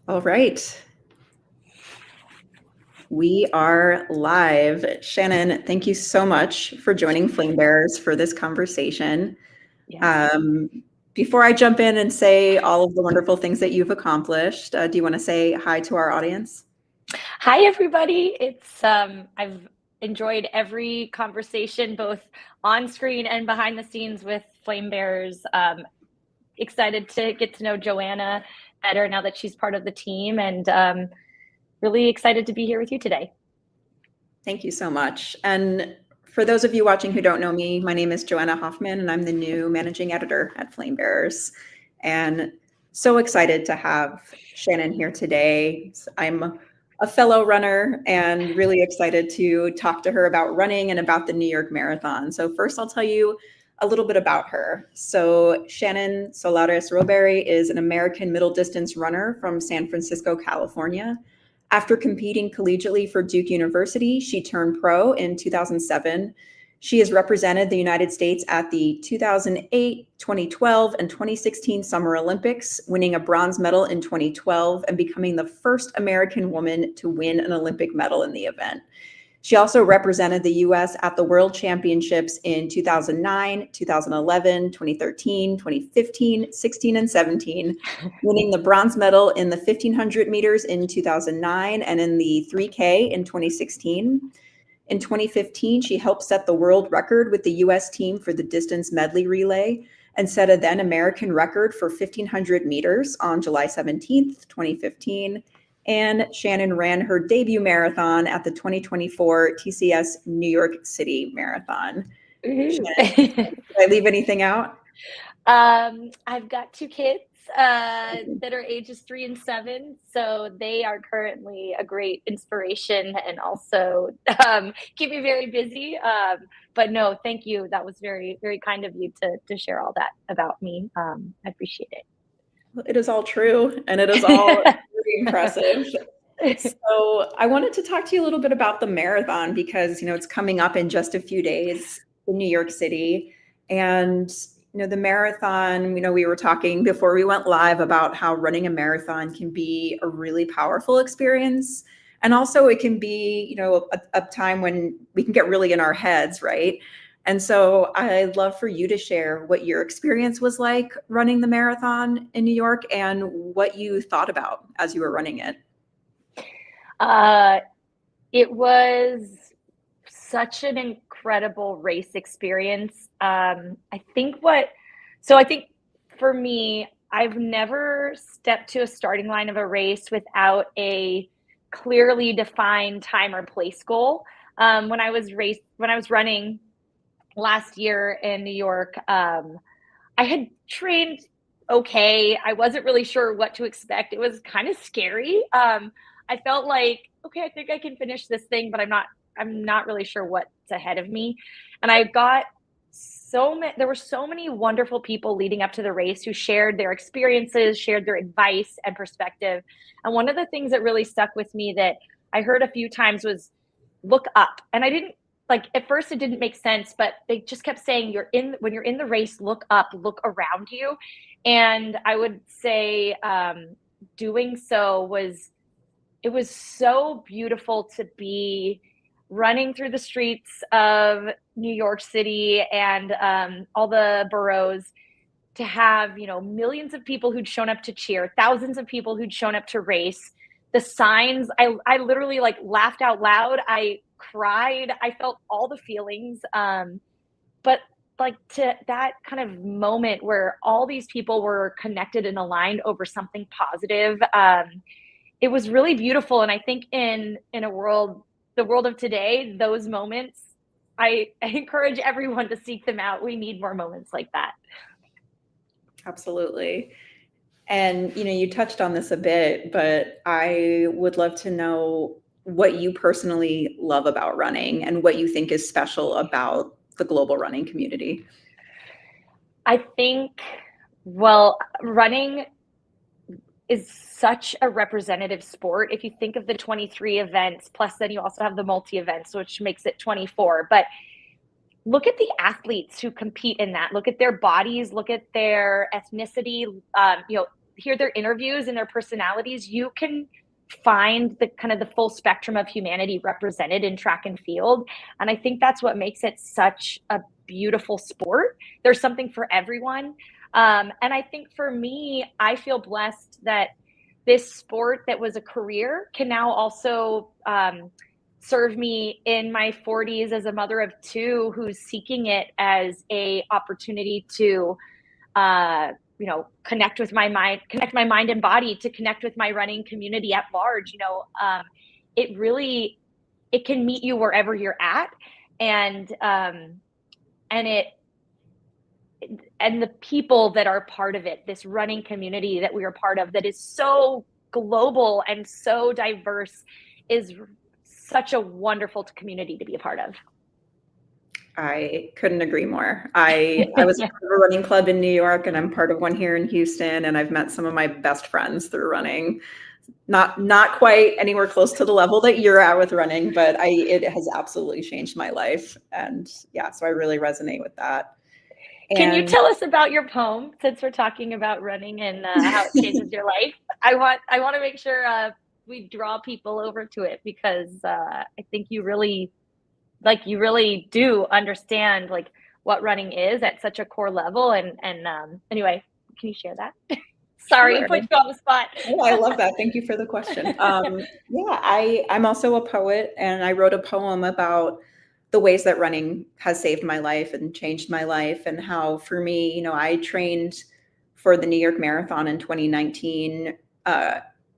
All right. We are live. Shannon, thank you so much for joining Flame Bearers for this conversation. Yes. Um, Before I jump in and say all of the wonderful things that you've accomplished, do you want to say hi to our audience? Hi, everybody. I've enjoyed every conversation, both on screen and behind the scenes with Flame Bearers. Excited to get to know Joanna better now that she's part of the team, and really excited to be here with you today. Thank you so much. And for those of you watching who don't know me, my name is Joanna Hoffman, and I'm the new managing editor at Flame Bearers. And so excited to have Shannon here today. I'm a fellow runner and really excited to talk to her about running and about the New York Marathon. So first, I'll tell you a little bit about her. So Shannon Rowbury is an American middle distance runner from San Francisco, California. After competing collegiately for Duke University, she turned pro in 2007. She has represented the United States at the 2008, 2012, and 2016 Summer Olympics, winning a bronze medal in 2012 and becoming the first American woman to win an Olympic medal in the event. She also represented the US at the World Championships in 2009, 2011, 2013, 2015, 16, and 17, winning the bronze medal in the 1500 meters in 2009 and in the 3K in 2016. In 2015, she helped set the world record with the US team for the distance medley relay and set a then American record for 1500 meters on July 17th, 2015. And Shannon ran her debut marathon at the 2024 TCS New York City Marathon. Shannon, did I leave anything out? I've got two kids that are ages 3 and 7, so they are currently a great inspiration and also keep me very busy. But no, thank you. That was very, very kind of you to share all that about me. I appreciate it. It is all true, and it is all really impressive. So I wanted to talk to you a little bit about the marathon because, it's coming up in just a few days in New York City. And, the marathon, we were talking before we went live about how running a marathon can be a really powerful experience. And also it can be, a time when we can get really in our heads, right? And so I'd love for you to share what your experience was like running the marathon in New York and what you thought about as you were running it. It was such an incredible race experience. I think for me, I've never stepped to a starting line of a race without a clearly defined time or place goal. When I was running last year in New York, I had trained okay. I wasn't really sure what to expect. It was kind of scary. I felt like, okay, I think I can finish this thing, but I'm not really sure what's ahead of me. And I got there were so many wonderful people leading up to the race who shared their experiences, shared their advice and perspective. And one of the things that really stuck with me that I heard a few times was look up. And I didn't like at first it didn't make sense, but they just kept saying when you're in the race, look up, look around you. And I would say doing so was so beautiful to be running through the streets of New York City and all the boroughs to have, millions of people who'd shown up to cheer, thousands of people who'd shown up to race. The signs, I literally like laughed out loud. I cried. I felt all the feelings. But like to that kind of moment where all these people were connected and aligned over something positive, it was really beautiful. And I think in the world of today, those moments, I encourage everyone to seek them out. We need more moments like that. Absolutely. And, you touched on this a bit, but I would love to know what you personally love about running and what you think is special about the global running community. I think, well, running is such a representative sport. If you think of the 23 events, plus then you also have the multi-events, which makes it 24. But look at the athletes who compete in that. Look at their bodies, look at their ethnicity. hear their interviews and their personalities, you can find the kind of the full spectrum of humanity represented in track and field. And I think that's what makes it such a beautiful sport. There's something for everyone. And I think for me, I feel blessed that this sport that was a career can now also serve me in my 40s as a mother of two who's seeking it as a opportunity to connect with my mind, connect my mind and body, to connect with my running community at large. It can meet you wherever you're at. And the people that are part of it, this running community that we are part of, that is so global and so diverse, is such a wonderful community to be a part of. I couldn't agree more. I was part of a running club in New York, and I'm part of one here in Houston, and I've met some of my best friends through running. Not quite anywhere close to the level that you're at with running, but it has absolutely changed my life. And yeah, so I really resonate with that. Can you tell us about your poem, since we're talking about running and how it changes your life? I want to make sure we draw people over to it, because I think you really do understand like what running is at such a core level. And anyway, can you share that? Sorry, Sure. put you on the spot. Oh, I love that. Thank you for the question. I'm also a poet, and I wrote a poem about the ways that running has saved my life and changed my life, and how, for me, I trained for the New York Marathon in 2019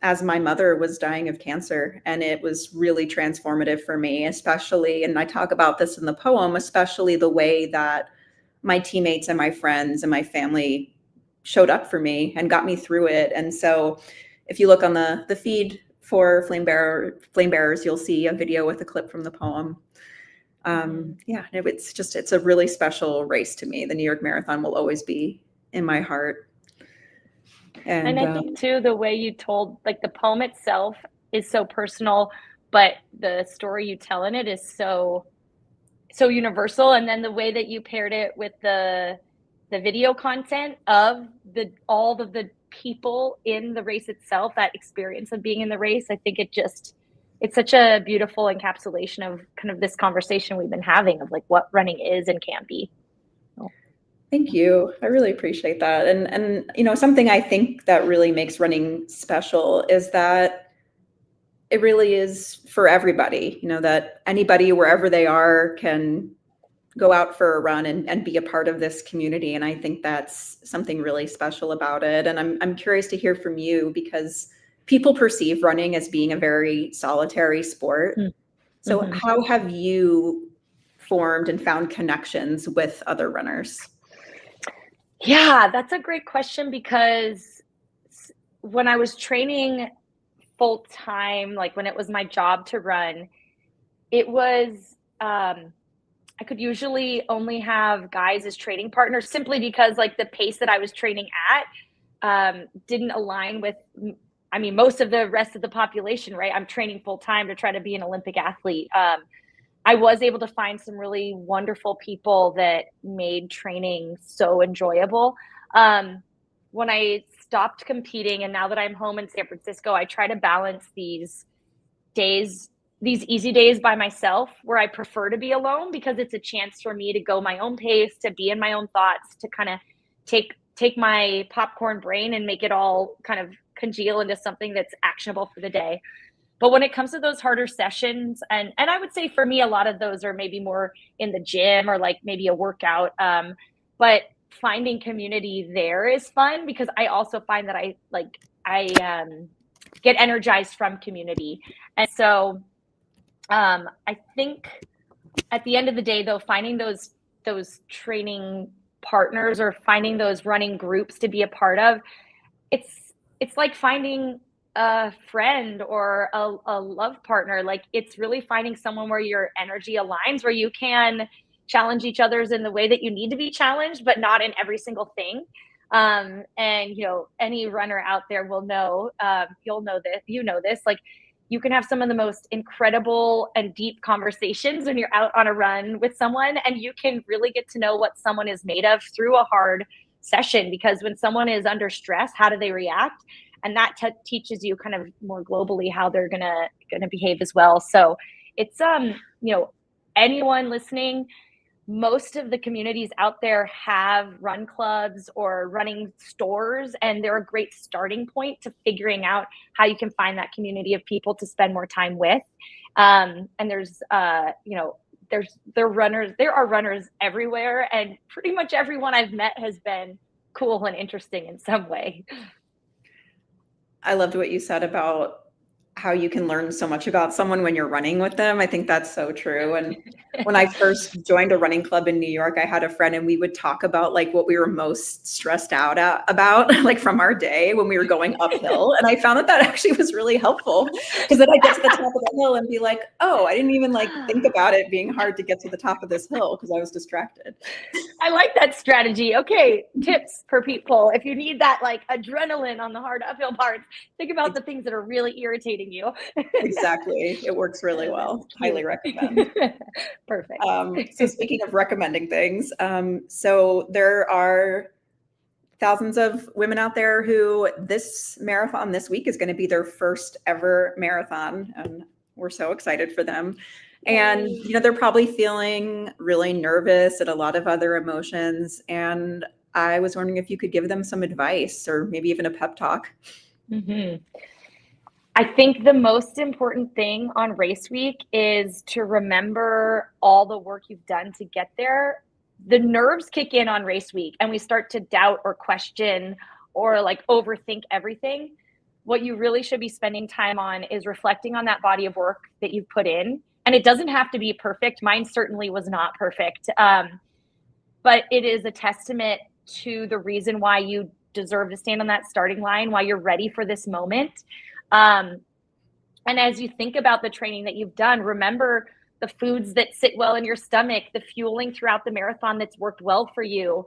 as my mother was dying of cancer. And it was really transformative for me, especially, and I talk about this in the poem, especially the way that my teammates and my friends and my family showed up for me and got me through it. And so if you look on the feed for Flame Bearers, you'll see a video with a clip from the poem. It's a really special race to me. The New York Marathon will always be in my heart. And I think too, the way you told, like, the poem itself is so personal, but the story you tell in it is so universal. And then the way that you paired it with the video content of all of the people in the race itself, that experience of being in the race, I think it's such a beautiful encapsulation of kind of this conversation we've been having of like what running is and can be. Thank you. I really appreciate that. And something I think that really makes running special is that it really is for everybody, that anybody, wherever they are, can go out for a run and be a part of this community. And I think that's something really special about it. And I'm curious to hear from you, because people perceive running as being a very solitary sport. Mm-hmm. So how have you formed and found connections with other runners? Yeah, that's a great question, because when I was training full time, like when it was my job to run, it was, I could usually only have guys as training partners, simply because like the pace that I was training at didn't align with, most of the rest of the population, right? I'm training full time to try to be an Olympic athlete. I was able to find some really wonderful people that made training so enjoyable. When I stopped competing, and now that I'm home in San Francisco, I try to balance these easy days by myself, where I prefer to be alone, because it's a chance for me to go my own pace, to be in my own thoughts, to kind of take my popcorn brain and make it all kind of congeal into something that's actionable for the day. But when it comes to those harder sessions, and I would say for me, a lot of those are maybe more in the gym or like maybe a workout. But finding community there is fun, because I also find that I get energized from community. And so I think at the end of the day, though, finding those training partners or finding those running groups to be a part of, it's like finding a friend or a love partner. Like, it's really finding someone where your energy aligns, where you can challenge each other's in the way that you need to be challenged, but not in every single thing. And any runner out there will know, you'll know this, like, you can have some of the most incredible and deep conversations when you're out on a run with someone, and you can really get to know what someone is made of through a hard session, because when someone is under stress, how do they react? And that teaches you kind of more globally how they're gonna behave as well. So it's anyone listening, most of the communities out there have run clubs or running stores, and they're a great starting point to figuring out how you can find that community of people to spend more time with. And there's there are runners everywhere, and pretty much everyone I've met has been cool and interesting in some way. I loved what you said about how you can learn so much about someone when you're running with them. I think that's so true. And when I first joined a running club in New York, I had a friend and we would talk about like what we were most stressed out about, like from our day when we were going uphill. And I found that that actually was really helpful, because then I get to the top of the hill and be like, oh, I didn't even like think about it being hard to get to the top of this hill because I was distracted. I like that strategy. Okay, tips for people. If you need that like adrenaline on the hard uphill parts, think about the things that are really irritating you. Exactly. It works really well. Highly recommend. Perfect. So speaking of recommending things, so there are thousands of women out there who this marathon this week is going to be their first ever marathon, and we're so excited for them. And they're probably feeling really nervous and a lot of other emotions. And I was wondering if you could give them some advice or maybe even a pep talk. Mm-hmm. I think the most important thing on race week is to remember all the work you've done to get there. The nerves kick in on race week and we start to doubt or question or like overthink everything. What you really should be spending time on is reflecting on that body of work that you've put in. And it doesn't have to be perfect. Mine certainly was not perfect. But it is a testament to the reason why you deserve to stand on that starting line, why you're ready for this moment. And as you think about the training that you've done, remember the foods that sit well in your stomach, the fueling throughout the marathon that's worked well for you.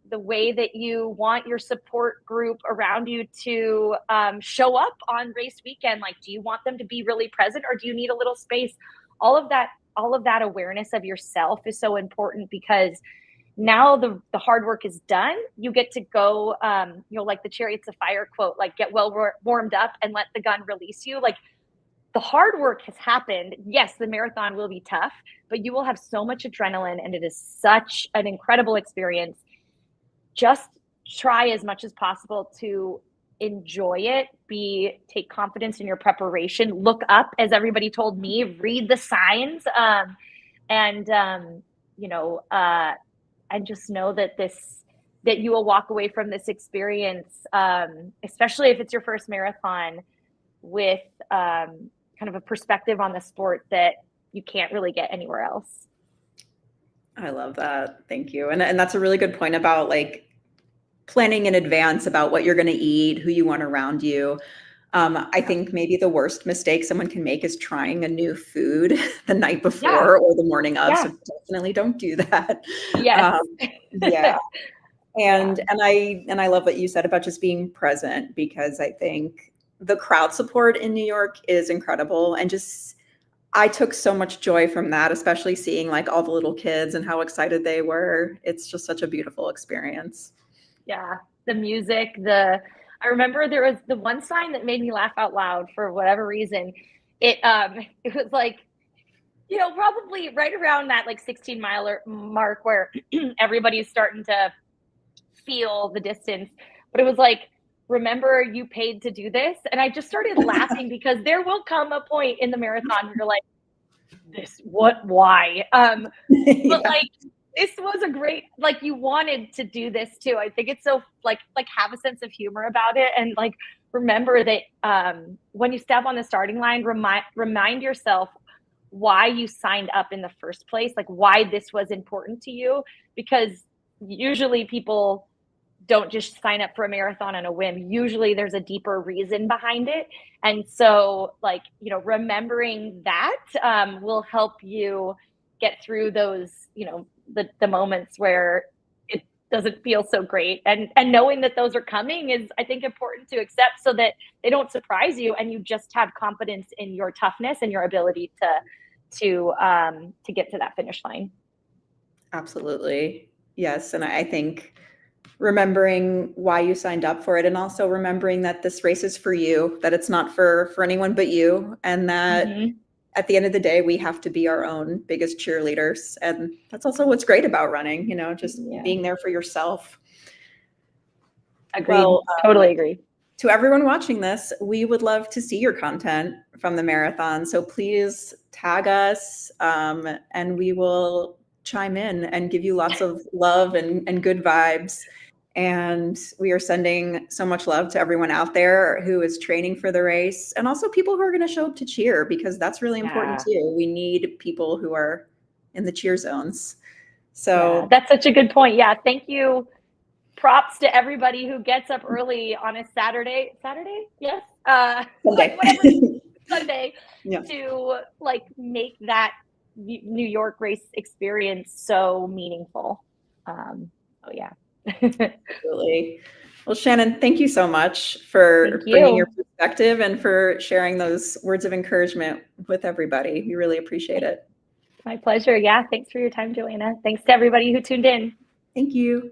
The way that you want your support group around you to show up on race weekend. Like, do you want them to be really present or do you need a little space? All of that awareness of yourself is so important, because now the hard work is done. You get to go, like the Chariots of Fire quote, like get well warmed up and let the gun release you. Like, the hard work has happened. Yes, the marathon will be tough, but you will have so much adrenaline and it is such an incredible experience. Just try as much as possible to enjoy it, take confidence in your preparation, look up, as everybody told me, read the signs, and just know that you will walk away from this experience, especially if it's your first marathon, with kind of a perspective on the sport that you can't really get anywhere else. I love that. Thank you. And that's a really good point about like planning in advance about what you're going to eat, who you want around you. I think maybe the worst mistake someone can make is trying a new food the night before or the morning of. So definitely don't do that. Yes. Yeah. And I love what you said about just being present, because I think the crowd support in New York is incredible. And I took so much joy from that, especially seeing like all the little kids and how excited they were. It's just such a beautiful experience. Yeah. The music, I remember there was the one sign that made me laugh out loud for whatever reason. It was like, probably right around that like 16-mile mark where everybody's starting to feel the distance. But it was like, remember you paid to do this? And I just started laughing because there will come a point in the marathon where you're like, why? But like, this was a great, like, you wanted to do this too. I think it's so like have a sense of humor about it, and like remember that when you step on the starting line, remind yourself why you signed up in the first place, like why this was important to you, because usually people don't just sign up for a marathon on a whim. Usually there's a deeper reason behind it. And so like, remembering that will help you get through those, the moments where it doesn't feel so great. And knowing that those are coming is, I think, important to accept, so that they don't surprise you and you just have confidence in your toughness and your ability to get to that finish line. Absolutely. Yes. And I think remembering why you signed up for it, and also remembering that this race is for you, that it's not for anyone but you, and that Mhm. at the end of the day, we have to be our own biggest cheerleaders. And that's also what's great about running, just Yeah. being there for yourself. Agreed. Well, Totally agree. to everyone watching this, we would love to see your content from the marathon. So please tag us, and we will chime in and give you lots of love and good vibes. And we are sending so much love to everyone out there who is training for the race, and also people who are going to show up to cheer, because that's really important Yeah. too. We need people who are in the cheer zones. Yeah, So that's such a good point. Yeah, thank you. Props to everybody who gets up early on a Saturday. Saturday? Yes. Like Sunday. whatever Sunday Yeah. to like make that New York race experience so meaningful. Oh yeah. Absolutely. Well, Shannon, thank you so much for Thank bringing your you. perspective and for sharing those words of encouragement with everybody. We really appreciate it. My pleasure. Yeah. Thanks for your time, Joanna. Thanks to everybody who tuned in. Thank you.